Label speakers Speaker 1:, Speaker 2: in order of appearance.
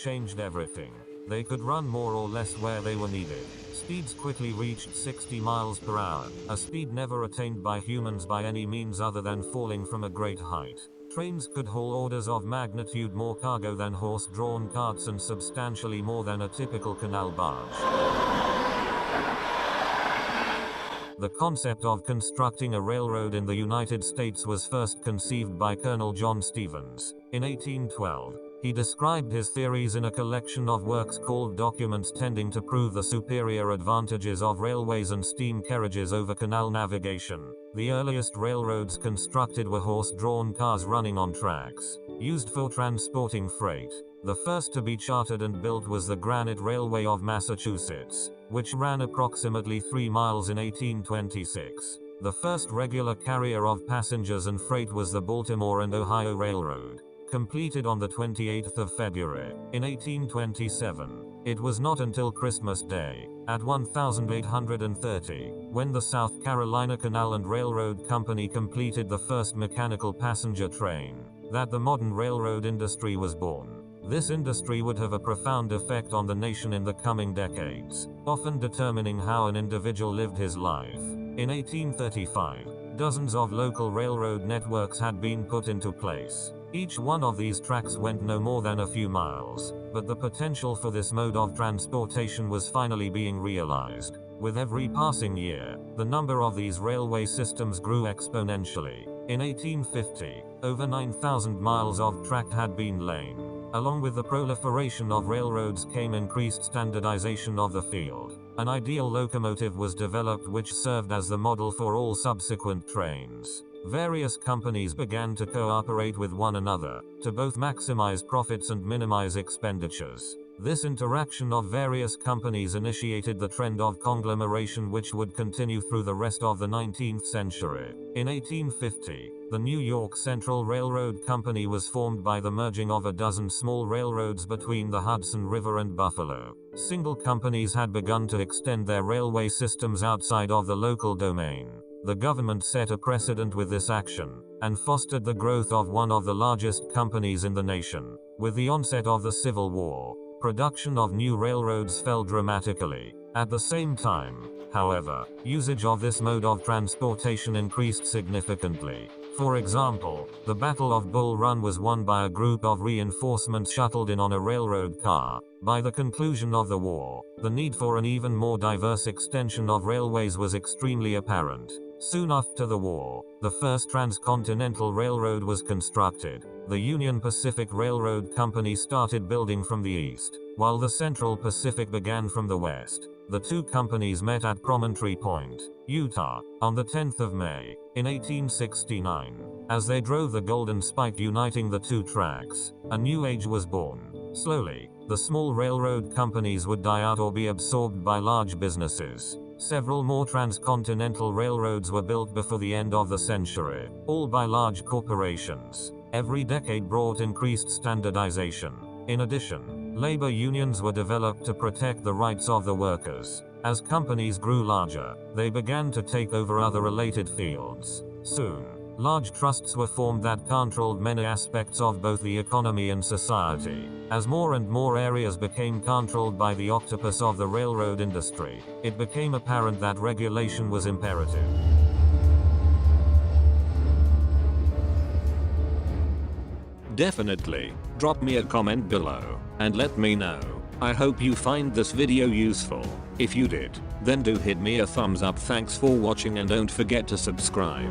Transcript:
Speaker 1: changed everything. They could run more or less where they were needed. Speeds quickly reached 60 miles per hour, a speed never attained by humans by any means other than falling from a great height. Trains could haul orders of magnitude more cargo than horse-drawn carts and substantially more than a typical canal barge. The concept of constructing a railroad in the United States was first conceived by Colonel John Stevens. In 1812, he described his theories in a collection of works called Documents tending to prove the superior advantages of railways and steam carriages over canal navigation. The earliest railroads constructed were horse-drawn cars running on tracks, used for transporting freight. The first to be chartered and built was the Granite Railway of Massachusetts, which ran approximately 3 miles in 1826. The first regular carrier of passengers and freight was the Baltimore and Ohio Railroad, completed on the 28th of February, in 1827. It was not until Christmas Day, at 1830, when the South Carolina Canal and Railroad Company completed the first mechanical passenger train, that the modern railroad industry was born. This industry would have a profound effect on the nation in the coming decades, often determining how an individual lived his life. In 1835, dozens of local railroad networks had been put into place. Each one of these tracks went no more than a few miles, but the potential for this mode of transportation was finally being realized. With every passing year, the number of these railway systems grew exponentially. In 1850, over 9,000 miles of track had been laid. Along with the proliferation of railroads came increased standardization of the field. An ideal locomotive was developed which served as the model for all subsequent trains. Various companies began to cooperate with one another, to both maximize profits and minimize expenditures. This interaction of various companies initiated the trend of conglomeration which would continue through the rest of the 19th century. In 1850, the New York Central Railroad Company was formed by the merging of a dozen small railroads between the Hudson River and Buffalo. Single companies had begun to extend their railway systems outside of the local domain. The government set a precedent with this action, and fostered the growth of one of the largest companies in the nation. With the onset of the Civil War, production of new railroads fell dramatically. At the same time, however, usage of this mode of transportation increased significantly. For example, the Battle of Bull Run was won by a group of reinforcements shuttled in on a railroad car. By the conclusion of the war, the need for an even more diverse extension of railways was extremely apparent. Soon after the war, the first transcontinental railroad was constructed. The Union Pacific Railroad Company started building from the east, while the Central Pacific began from the west. The two companies met at Promontory Point, Utah, on the 10th of May, in 1869. As they drove the Golden Spike uniting the two tracks, a new age was born. Slowly, the small railroad companies would die out or be absorbed by large businesses. Several more transcontinental railroads were built before the end of the century, all by large corporations. Every decade brought increased standardization. In addition, labor unions were developed to protect the rights of the workers. As companies grew larger, they began to take over other related fields. Soon, large trusts were formed that controlled many aspects of both the economy and society. As more and more areas became controlled by the octopus of the railroad industry, it became apparent that regulation was imperative.
Speaker 2: Definitely, drop me a comment below, and let me know. I hope you find this video useful. If you did, then do hit me a thumbs up. Thanks for watching and don't forget to subscribe.